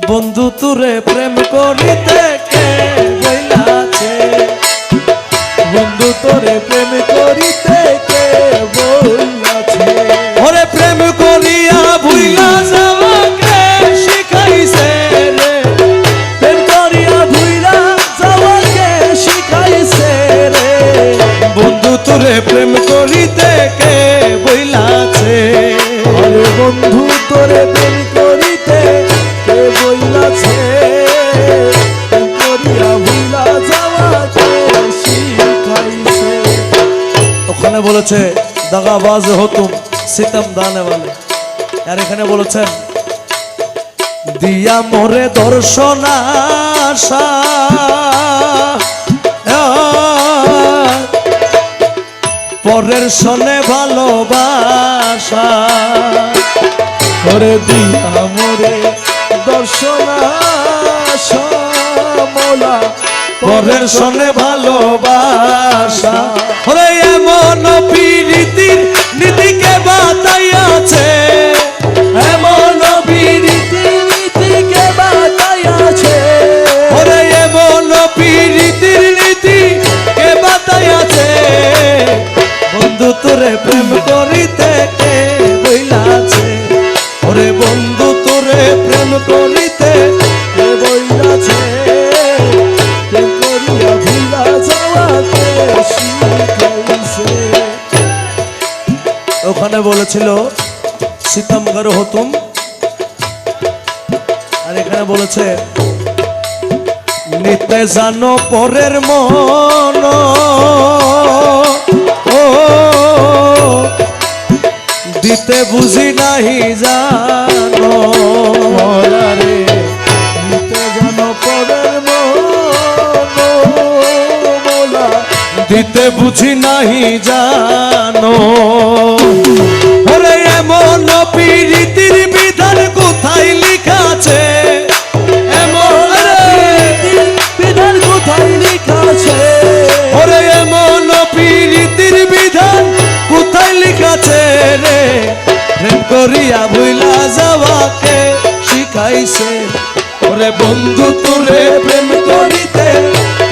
বন্ধু তোরে প্রেম করিতে কে বইলাছে, বন্ধু তোরে প্রেম করিতে কে বইলাছে। ওরে প্রেম করিয়া ভুইলা যাওয়াকে শিখাইছে রে, প্রেম করিয়া ভুইলা যাওয়াকে শিখাইছে রে। বন্ধু তোরে প্রেম করিতে কে বইলাছে, আরে বন্ধু তোরে প্রেম করিতে কে বইলাছে, প্রেম করিয়া ভুইলা যাওয়াকে শিখাইছে। ওখানে বলেছে দাগাবাজ হো তুম সিতম দানে वाले, আর এখানে বলেছেন দিয়া মোরে দর্শন আশা, পরের সনে ভালোবাসা। করে দিয়া মোরে দর্শন আশা মোলা, পরের সনে ভালোবাসা। ওরে এমন প্রীতির নীতিকে বাতাইয়াছে, এমন প্রীতির নীতিকে বাতাইয়াছে। ওরে এমন প্রীতির নীতিকে বাতাইয়াছে, বন্ধু তোরে প্রেম করিতে কে বইলাছে। ওরে বন্ধু তোরে প্রেম করিতে কে বইলাছে, প্রেম করিয়া ভুলা যাওয়াকে শিখাইছে। ওখানে বলেছিল সিতমগর হতুম, আর এখানে বলেছে নিতে জানো পরের মন, ও দিতে বুঝি নাহি জানো। রে নিতে জানো পরের মন, মোলা দিতে বুঝি নাহি জানো। ওরে এমন প্রীতির বিধান কোথায় লিখা আছে, এমন বিধান কোথায় লিখা আছে। ওরে এমন প্রীতির বিধান কোথায় লিখা আছে রে, প্রেম করিয়া ভুইলা যাওয়াকে শিখাইছে। ওরে বন্ধু তোরে প্রেম করিতে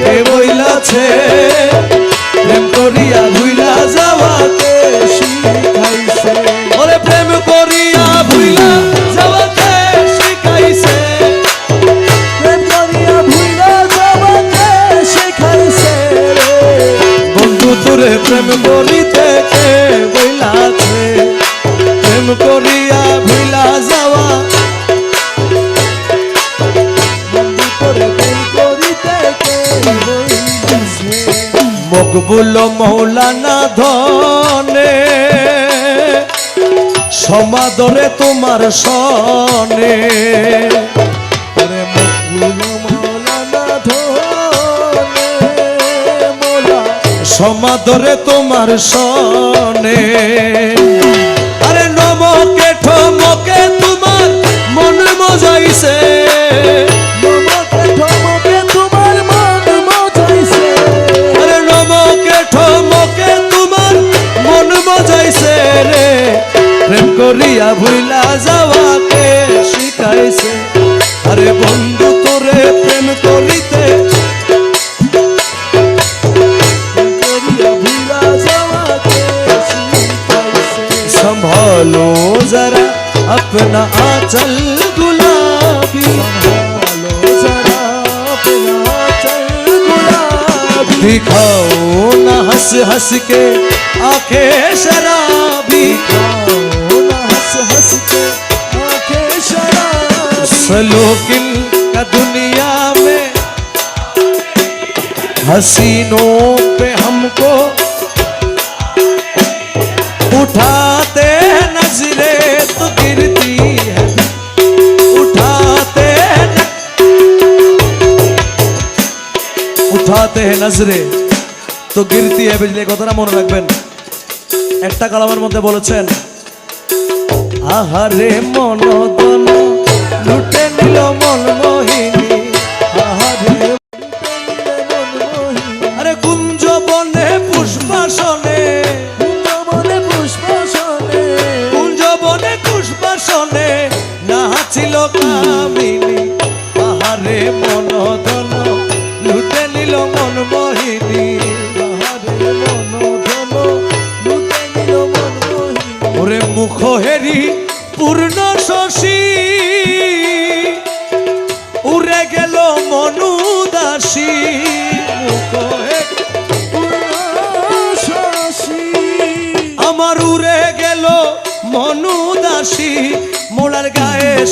কে বইলাছে, প্রেম করিয়া ভুইলা যাওয়াকে শিখাইছে। ওরে প্রেম করিয়া ভুইলা যাওয়াকে শিখাইছে, প্রেম করিয়া ভুইলা যাওয়াকে শিখাইছে রে। বন্ধু তোরে প্রেম করিতে কে বইলাছে, প্রেম করিয়া ভুইলা যাওয়া, বন্ধু তোরে প্রেম করিতে কে বইলাছে। মকবুল মৌলানা ধনে সমাদরে তোমার সনে, ওরে মকবুল মৌলানা ধনে মোলা সমাদরে তোমার সনে। আরে নমকে ঠমকে তোমার মন মজাইছে, নমকে ঠমকে তোমার মন মজাইছে। আরে নমকে ঠমকে তোমার মন মজাইছে রে, প্রেম করিয়া ভুইলা যাওয়াকে শিখাইছে। আরে বন্ধু তোরে প্রেম করিতে ভুইলা যাওয়াকে শিখাইছে। संभालो जरा अपना आंचल गुलाबी, संभालो जरा अपना आंचल गुलाबी। दिखाओ ना हंस हंस के आंखें शराबी, दिखाओ ना हंस हंस के आंखें शराबी। सलोकिन का दुनिया में हसीनों पे हमको उठाते नजरे तो गिरती है, उठाते हैं नजरे तो गिरती है बिजली। কথাটা মনে রাখবেন। একটা কালামের মধ্যে বলেছেন আহারে মন দন লুটে নিল মন মোহিনী, আহারে আরে কুঞ্জ বনে পুষ্পাসনে, কুঞ্জ বনে পুষ্পাসনে, কুঞ্জ বনে পুষ্পাসনে নাচিল কামিনী।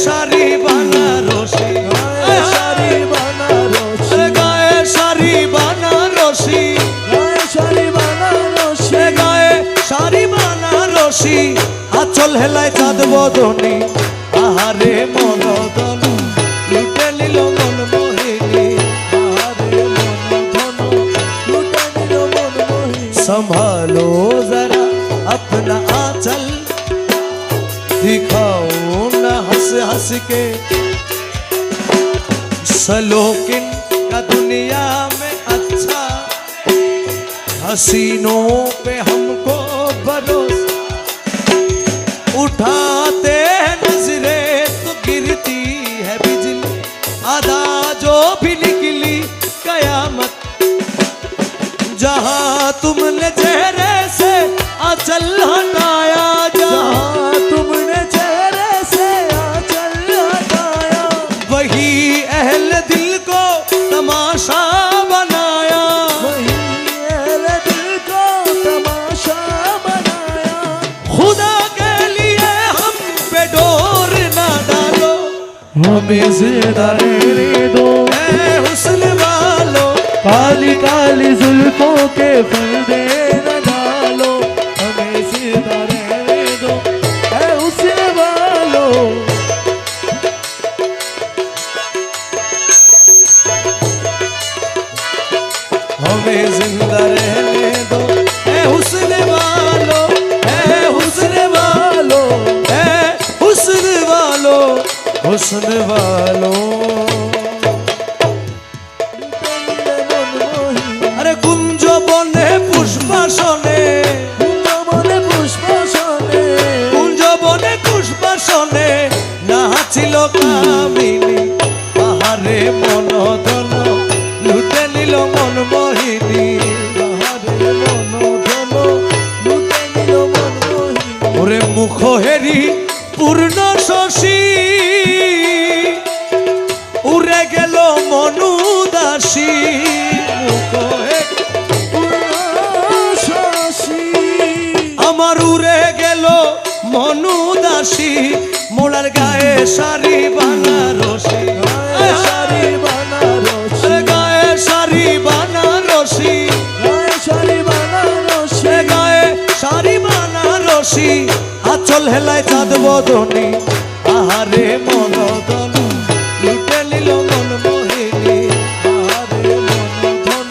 শাড়ি বানারসি, শাড়ি বানারসি, গায়ে শাড়ি বানারসি, শাড়ি বানারসি, গায়ে শাড়ি বানারসি, আঁচল হেলায় চাঁদ বদনি, আহারে মনদন লুটে নিল মন মোহিনী, আহারে মন ধন লুটে নিল মন মোহিনী। संभालो जरा अपना आंचल, दिखाओ न हंस हंस के, सलोकिन का दुनिया में अच्छा, हसीनों पे हमको भरोसा, उठाते हैं नजरे तो गिरती है बिजली, आधा जो भी निकली कयामत, जहां तुमने चेहरे से आंचल हटाया, जहां तुमने चेहरे से आंचल हटाया, वही अहल दिल को तमाशा बनाया, वही अहले दिल को तमाशा बनाया। खुदा के लिए हम पे डोर ना डालो, हमें जिंदा रहने दो, ऐ हुस्न वालो, काली काली जुल्फों के पर्दे न डालो, हमें जिंदा रहने दो, ऐ हुस्न वालो। हमें जिंदा रहने दो, ऐ हुस्न वालो, ऐ हुस्न वालो, ऐ हुस्न वालो, हुस्न वालो। अरे कुंज बने पुष्पासने, মনে পুষ্প শোনে, কুঞ্জ বনে পুষ্পাসনে, নাচিল কামিনী, আহারে মনদন লুটে নিল মন মোহিনী, আহারে মন ধন লুটে নিল মন মোহিনী। ওরে মুখ হেরি পূর্ণ শশী, উড়ে গেল মনুদাসী, মুখ হেরি শশী, আমার উড়ে গেল মনুদাসী, মোড়ার গায়ে শাড়ি বানারসি, শাড়ি বানারসি, গায়ে শাড়ি বানারসি, শাড়ি বানারসি, গায়ে শাড়ি বানারসি, আঁচল হেলায় চাঁদ বদনি, আহারে মনদন লুটে নিল মন মোহিনী, আহারে মন ধন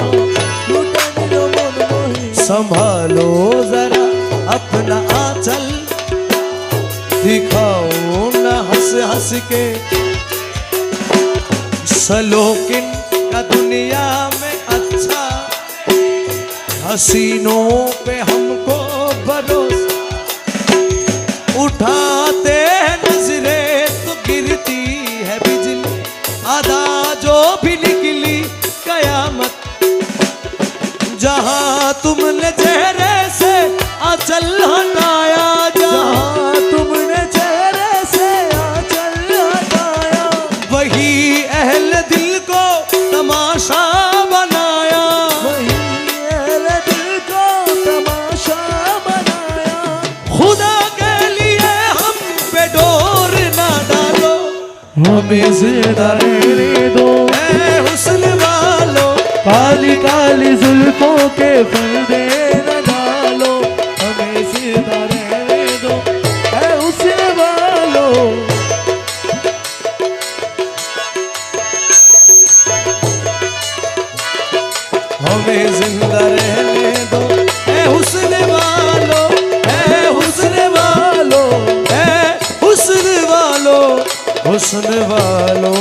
লুটে নিল মন মোহিনী। संभालो जरा अपना आंचल, दिखाओ न हंस हंस के, सलोकिन का दुनिया में अच्छा, हसीनों पे हमको भरोसा, उठाते हैं नजरे तो गिरती है बिजली, आधा जो भी निकली कयामत, जहां तुमने चेहरे से आंचल हटाया, जहां तुमने चेहरे से आंचल हटाया, वही अहल दिल को तमाशा बनाया, वही अहले दिल को तमाशा बनाया। खुदा के लिए हम पे डोर ना डालो, हमें जिंदा रहने दो, ऐ हुस्न वालो, काली काली जुल्फों के पर्दे न डालो, हमें जिंदा रहने दो, ऐ हुस्न वालो। हमें जिंदा रहने दो, ऐ हुस्न वालो, ऐ हुस्न वालो, ऐ हुस्न वालो, हुस्न वालो।